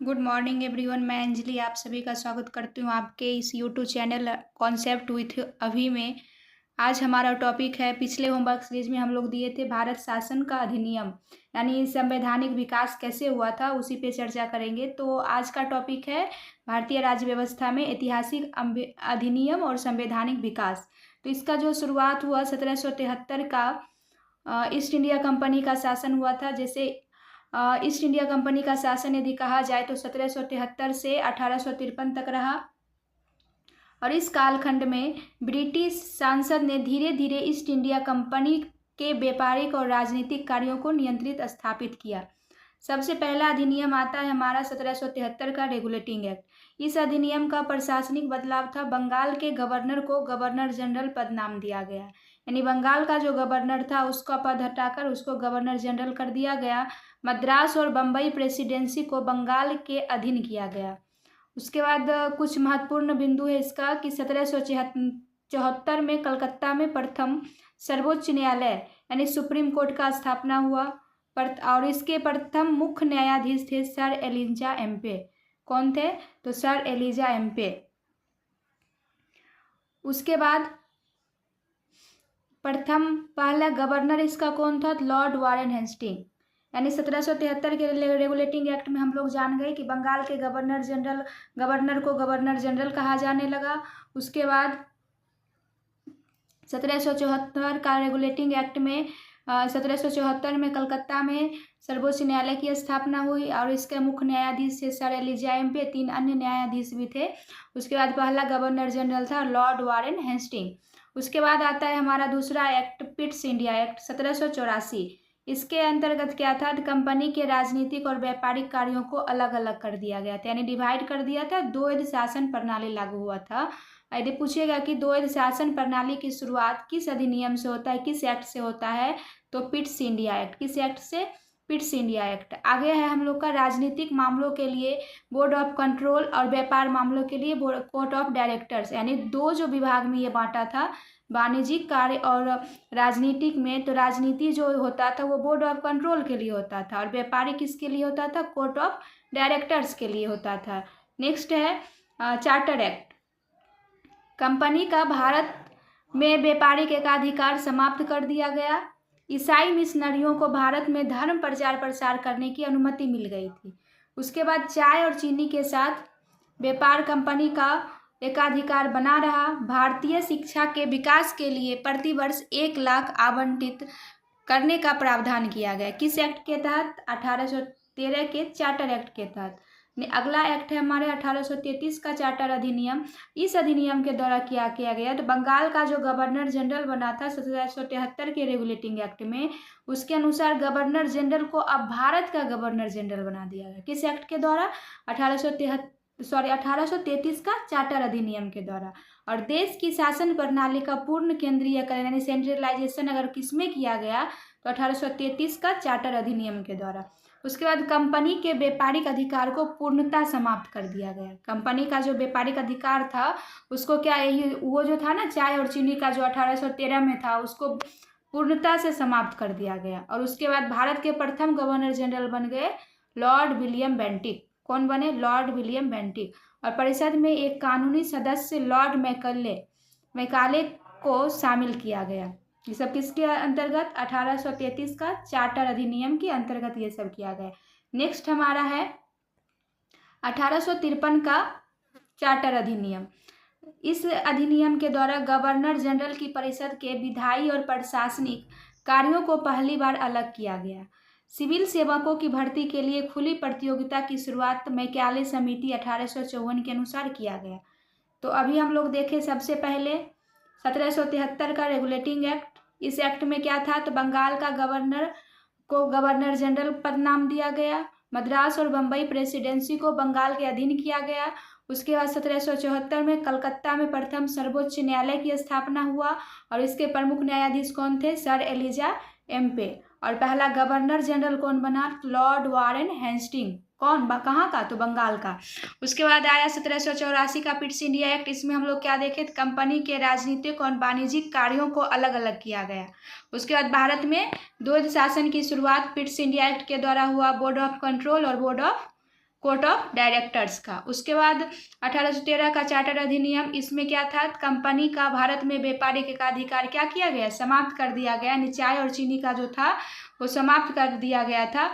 Good morning everyone. मैं अंजलि आप सभी का स्वागत करती हूँ आपके इस यूट्यूब चैनल कॉन्सेप्ट विथ अभी में। आज हमारा टॉपिक है, पिछले होमवर्क सीरीज में हम लोग दिए थे भारत शासन का अधिनियम, यानी संवैधानिक विकास कैसे हुआ था, उसी पे चर्चा करेंगे। तो आज का टॉपिक है भारतीय राज्य व्यवस्था में ऐतिहासिक अधिनियम और संवैधानिक विकास। तो इसका जो शुरुआत हुआ 1773 का ईस्ट इंडिया कंपनी का शासन हुआ था। जैसे ईस्ट इंडिया कंपनी का शासन यदि कहा जाए तो 1773 से 1853 तक रहा, और इस कालखंड में ब्रिटिश सांसद ने धीरे धीरे ईस्ट इंडिया कंपनी के व्यापारिक और राजनीतिक कार्यों को नियंत्रित स्थापित किया। सबसे पहला अधिनियम आता है हमारा 1773 का रेगुलेटिंग एक्ट। इस अधिनियम का प्रशासनिक बदलाव था, बंगाल के गवर्नर को गवर्नर जनरल पद नाम दिया गया, यानी बंगाल का जो गवर्नर था उसका पद हटाकर उसको गवर्नर जनरल कर दिया गया। मद्रास और बम्बई प्रेसिडेंसी को बंगाल के अधीन किया गया। उसके बाद कुछ महत्वपूर्ण बिंदु है इसका कि 1774 में कलकत्ता में प्रथम सर्वोच्च न्यायालय यानी सुप्रीम कोर्ट का स्थापना हुआ, और इसके प्रथम मुख्य न्यायाधीश थे सर एलिजा एम्पे। कौन थे? तो सर एलिजा एम्पे। उसके बाद प्रथम पहला गवर्नर इसका कौन था? Lord Warren Hasting. यानी 1773 के रेगुलेटिंग एक्ट में हम लोग जान गए कि बंगाल के गवर्नर को गवर्नर जनरल कहा जाने लगा। उसके बाद 1774 का रेगुलेटिंग एक्ट में 1774 में कलकत्ता में सर्वोच्च न्यायालय की स्थापना हुई, और इसके मुख्य न्यायाधीश थे सर एलिजा एम्पे, 3 अन्य न्यायाधीश भी थे। उसके बाद पहला गवर्नर जनरल था लॉर्ड वारेन हेस्टिंग। उसके बाद आता है हमारा दूसरा एक्ट, पिट्स इंडिया एक्ट 1784। इसके अंतर्गत क्या था? कंपनी के राजनीतिक और व्यापारिक कार्यों को अलग अलग कर दिया गया था, यानी डिवाइड कर दिया था। द्वैध शासन प्रणाली लागू हुआ था। यदि पूछेगा कि द्वैध शासन प्रणाली की शुरुआत किस अधिनियम से होता है, किस एक्ट से होता है, तो पिट्स इंडिया एक्ट। किस एक्ट से? Pitt's India act. आगे है हम लोग का राजनीतिक मामलों के लिए बोर्ड ऑफ कंट्रोल और व्यापार मामलों के लिए कोर्ट ऑफ डायरेक्टर्स, यानी 2 जो विभाग में ये बांटा था, वाणिज्यिक कार्य और राजनीतिक में। तो राजनीति जो होता था वो बोर्ड ऑफ कंट्रोल के लिए होता था, और व्यापारिक किसके लिए होता था? कोर्ट ऑफ डायरेक्टर्स के लिए होता था। नेक्स्ट है चार्टर एक्ट। कंपनी का भारत में व्यापारिक एकाधिकार समाप्त कर दिया गया। ईसाई मिशनरियों को भारत में धर्म प्रचार प्रसार करने की अनुमति मिल गई थी। उसके बाद चाय और चीनी के साथ व्यापार कंपनी का एकाधिकार बना रहा। भारतीय शिक्षा के विकास के लिए प्रतिवर्ष 1 लाख आवंटित करने का प्रावधान किया गया। किस एक्ट के तहत? 1813 के चार्टर एक्ट के तहत। अगला एक्ट है हमारे 1833 का चार्टर अधिनियम। इस अधिनियम के द्वारा क्या किया गया? तो बंगाल का जो गवर्नर जनरल बना था 1773 के रेगुलेटिंग एक्ट में, उसके अनुसार गवर्नर जनरल को अब भारत का गवर्नर जनरल बना दिया गया। किस एक्ट के द्वारा? 1833 का चार्टर अधिनियम के द्वारा। और देश की शासन प्रणाली का पूर्ण केंद्रीयकरण यानी सेंट्रलाइजेशन अगर किसमें किया गया, तो 1833 का चार्टर अधिनियम के द्वारा। उसके बाद कंपनी के व्यापारिक अधिकार को पूर्णतः समाप्त कर दिया गया। कंपनी का जो व्यापारिक अधिकार था उसको क्या, यही वो जो था ना चाय और चीनी का जो 1813 में था, उसको पूर्णतः से समाप्त कर दिया गया। और उसके बाद भारत के प्रथम गवर्नर जनरल बन गए लॉर्ड विलियम बेंटिक। कौन बने? Lord William Bentinck. और परिषद में एक कानूनी सदस्य लॉर्ड मैकाले को शामिल किया गया। ये सब किसके अंतर्गत? 1833 का चार्टर अधिनियम के अंतर्गत ये सब किया गया। नेक्स्ट हमारा है 1853 का चार्टर अधिनियम। इस अधिनियम के द्वारा गवर्नर जनरल की परिषद के विधायी और प्रशासनिक कार्यों को पहली बार अलग किया गया। सिविल सेवकों की भर्ती के लिए खुली प्रतियोगिता की शुरुआत मैकाले समिति 1854 के अनुसार किया गया। तो अभी हम लोग देखें सबसे पहले 1773 का रेगुलेटिंग एक्ट। इस एक्ट में क्या था? तो बंगाल का गवर्नर को गवर्नर जनरल पद नाम दिया गया। मद्रास और बम्बई प्रेसिडेंसी को बंगाल के अधीन किया गया। उसके बाद 1774 में कलकत्ता में प्रथम सर्वोच्च न्यायालय की स्थापना हुआ, और इसके प्रमुख न्यायाधीश कौन थे? Sir Elijah Impey. और पहला गवर्नर जनरल कौन बना? Lord Warren Hasting. कौन? कहाँ का? तो बंगाल का। उसके बाद आया 1784 का पिट्स इंडिया एक्ट। इसमें हम लोग क्या देखे? कंपनी के राजनीतिक और वाणिज्यिक कार्यों को अलग अलग किया गया। उसके बाद भारत में द्वैध शासन की शुरुआत पिट्स इंडिया एक्ट के द्वारा हुआ। बोर्ड ऑफ कंट्रोल और board of court of directors का। उसके बाद 1813 का चार्टर अधिनियम, इसमें क्या था, कंपनी का भारत में व्यापारिक एकाधिकार क्या किया गया, समाप्त कर दिया गया। चाय और चीनी का जो था वो समाप्त कर दिया गया था।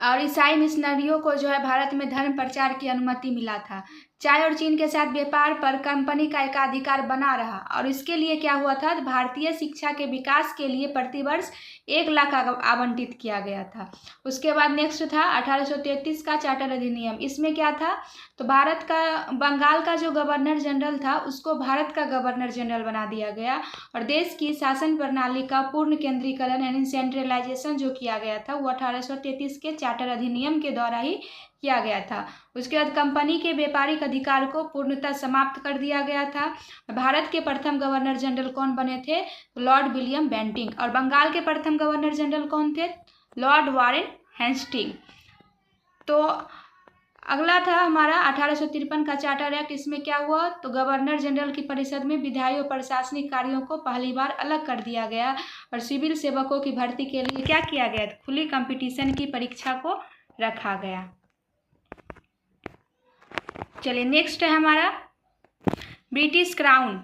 और ईसाई मिशनरियों को जो है भारत में धर्म प्रचार की अनुमति मिला था। चाय और चीन के साथ व्यापार पर कंपनी का एकाधिकार बना रहा। और इसके लिए क्या हुआ था, भारतीय शिक्षा के विकास के लिए प्रतिवर्ष 1 लाख आवंटित किया गया था। उसके बाद नेक्स्ट था 1833 का चार्टर अधिनियम। इसमें क्या था, तो भारत का बंगाल का जो गवर्नर जनरल था उसको भारत का गवर्नर जनरल बना दिया गया। और देश की शासन प्रणाली का पूर्ण केंद्रीकरण यानी सेंट्रलाइजेशन जो किया गया था वो 1833 के चार्टर अधिनियम के द्वारा ही किया गया था। उसके बाद कंपनी के व्यापारिक अधिकार को पूर्णतः समाप्त कर दिया गया था। भारत के प्रथम गवर्नर जनरल कौन बने थे, लॉर्ड विलियम बेंटिंग। और बंगाल के प्रथम गवर्नर जनरल कौन थे, लॉर्ड वारेन हेस्टिंग। तो अगला था हमारा 1853 का चार्टर एक्ट। इसमें क्या हुआ, तो गवर्नर जनरल की परिषद में विधायी और प्रशासनिक कार्यों को पहली बार अलग कर दिया गया। और सिविल सेवकों की भर्ती के लिए क्या किया गया, खुली कंपटीशन की परीक्षा को रखा गया। चलिए नेक्स्ट है हमारा ब्रिटिश क्राउन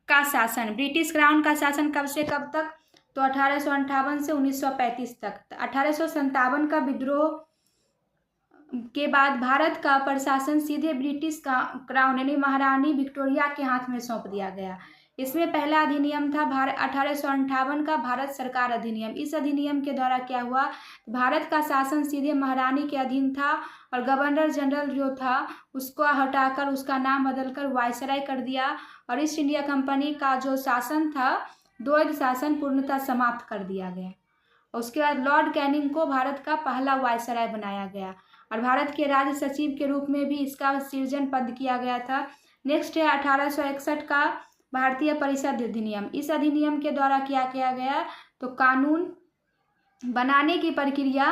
का शासन। ब्रिटिश क्राउन का शासन कब से कब तक, तो 1858 से 1935 तक। 1857 का विद्रोह के बाद भारत का प्रशासन सीधे ब्रिटिश का क्राउन यानी महारानी विक्टोरिया के हाथ में सौंप दिया गया। इसमें पहला अधिनियम था 1858 का भारत सरकार अधिनियम। इस अधिनियम के द्वारा क्या हुआ, भारत का शासन सीधे महारानी के अधीन था और गवर्नर जनरल जो था उसको हटाकर उसका नाम बदलकर वायसराय कर दिया। और ईस्ट इंडिया कंपनी का जो शासन था, द्वैध शासन पूर्णतः समाप्त कर दिया गया। उसके बाद लॉर्ड कैनिंग को भारत का पहला वायसराय बनाया गया और भारत के राज्य सचिव के रूप में भी इसका सृजन पद किया गया था। नेक्स्ट है 1861 का भारतीय परिषद अधिनियम। इस अधिनियम के द्वारा क्या किया गया, तो कानून बनाने की प्रक्रिया,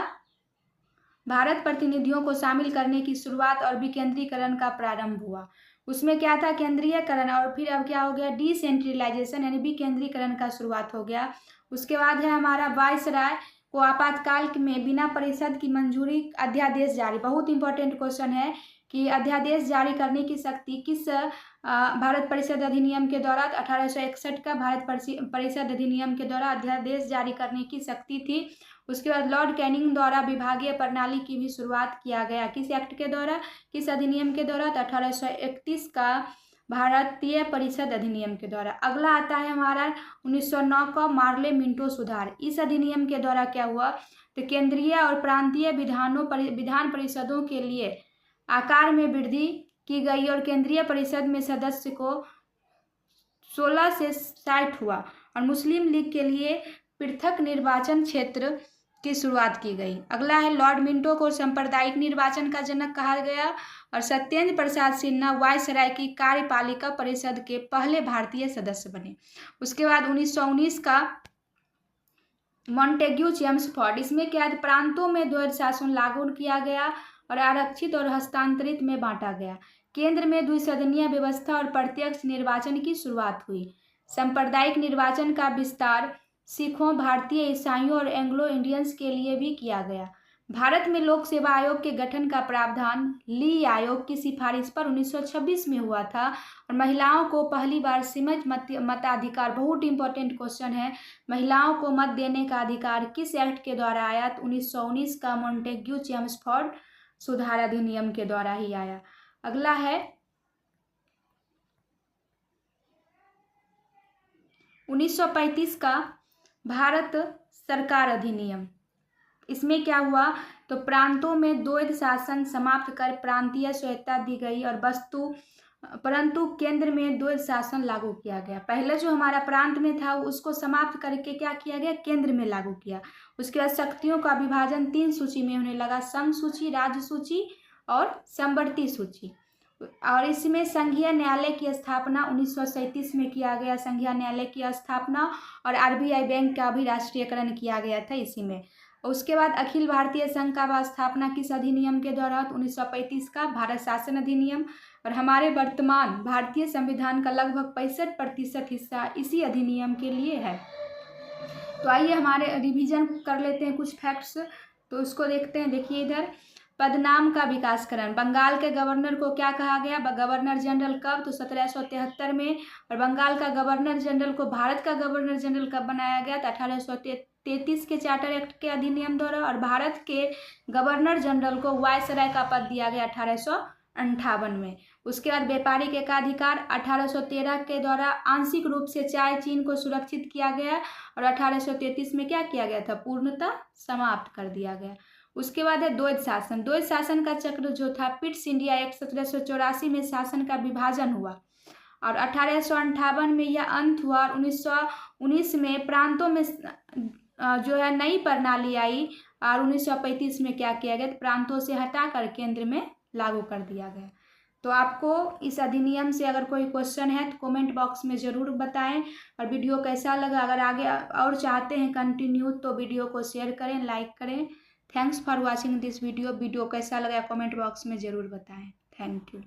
भारत प्रतिनिधियों को शामिल करने की शुरुआत और विकेंद्रीकरण का प्रारंभ हुआ। उसमें क्या था, केंद्रीयकरण, और फिर अब क्या हो गया, डिसेंट्रलाइजेशन यानी विकेंद्रीकरण का शुरुआत हो गया। उसके बाद है हमारा वायसराय को आपातकाल में बिना परिषद की मंजूरी अध्यादेश जारी। बहुत इंपॉर्टेंट क्वेश्चन है कि अध्यादेश जारी करने की शक्ति किस भारत परिषद अधिनियम के द्वारा, 1861 का भारत परिषद अधिनियम के द्वारा अध्यादेश जारी करने की शक्ति थी। उसके बाद लॉर्ड कैनिंग द्वारा विभागीय प्रणाली की भी शुरुआत किया गया। किस एक्ट के द्वारा, किस अधिनियम के द्वारा, 1831 का भारतीय परिषद अधिनियम के द्वारा। अगला आता है हमारा 1909 का मार्ले मिंटो सुधार। इस अधिनियम के द्वारा क्या हुआ, तो केंद्रीय और प्रांतीय विधान परिषदों के लिए आकार में वृद्धि की गई और केंद्रीय परिषद में सदस्य को 16 से 60 हुआ और मुस्लिम लीग के लिए पृथक निर्वाचन क्षेत्र की शुरुआत की गई। अगला है लॉर्ड मिंटो को सांप्रदायिक निर्वाचन का जनक कहा गया और सत्येंद्र प्रसाद सिन्हा वायसराय की कार्यपालिका परिषद के पहले भारतीय सदस्य बने। उसके बाद 1919 का मॉन्टेग्यू चेम्सफोर्ड। इसमें क्या है, प्रांतों में द्वैध शासन लागू किया गया और आरक्षित और हस्तांतरित में बांटा गया। केंद्र में द्विसदनीय व्यवस्था और प्रत्यक्ष निर्वाचन की शुरुआत हुई। सांप्रदायिक निर्वाचन का विस्तार सिखों, भारतीय ईसाइयों और एंग्लो इंडियंस के लिए भी किया गया। भारत में लोक सेवा आयोग के गठन का प्रावधान ली आयोग की सिफारिश पर 1926 में हुआ था और महिलाओं को पहली बार सीमित मताधिकार, बहुत इंपॉर्टेंट क्वेश्चन है, महिलाओं को मत देने का अधिकार किस एक्ट के द्वारा आया, तो 1919 का मॉन्टेग्यू चेम्सफोर्ड सुधार अधिनियम के द्वारा ही आया। अगला है 1935 का भारत सरकार अधिनियम। इसमें क्या हुआ, तो प्रांतों में द्वैध शासन समाप्त कर प्रांतीय स्वायत्तता दी गई और परंतु केंद्र में द्वैध शासन लागू किया गया। पहले जो हमारा प्रांत में था उसको समाप्त करके क्या किया गया, केंद्र में लागू किया। उसके बाद शक्तियों का विभाजन 3 सूची में होने लगा, संघ सूची, राज्य सूची और संवर्ती सूची। और इसमें संघीय न्यायालय की स्थापना 1937 में किया गया, संघीय न्यायालय की स्थापना, और आरबीआई बैंक का भी राष्ट्रीयकरण किया गया था इसी में। उसके बाद अखिल भारतीय संघ का स्थापना किस अधिनियम के द्वारा, 1935 का भारत शासन अधिनियम। और हमारे वर्तमान भारतीय संविधान का लगभग 65% हिस्सा इसी अधिनियम के लिए है। तो आइए हमारे रिवीजन कर लेते हैं कुछ फैक्ट्स। तो उसको देखते हैं। देखिए इधर पदनाम का विकासकरण, बंगाल के गवर्नर को क्या कहा गया, गवर्नर जनरल कब, तो 1773 में। और बंगाल का गवर्नर जनरल को भारत का गवर्नर जनरल कब बनाया गया, तो 1833 के चार्टर एक्ट के अधिनियम द्वारा। और भारत के गवर्नर जनरल को वायसराय का पद दिया गया 1858 में। उसके बाद व्यापारिक एकाधिकार 1813 के द्वारा आंशिक रूप से चाय चीन को सुरक्षित किया गया और 1833 में क्या किया गया था, पूर्णतः समाप्त कर दिया गया। उसके बाद है द्वैध शासन। द्वैध शासन का चक्र जो था, पिट्स इंडिया एक्ट 1784 में शासन का विभाजन हुआ और 1858 में यह अंत हुआ और 1919 में प्रांतों में जो है नई प्रणाली आई और 1935 में क्या किया गया, प्रांतों से हटाकर केंद्र में लागू कर दिया गया। तो आपको इस अधिनियम से अगर कोई क्वेश्चन है तो कमेंट बॉक्स में ज़रूर बताएं। और वीडियो कैसा लगा, अगर आगे और चाहते हैं कंटिन्यू तो वीडियो को शेयर करें, लाइक करें। Thanks for watching this video. Video कैसा लगा कमेंट बॉक्स में ज़रूर बताएं। Thank you.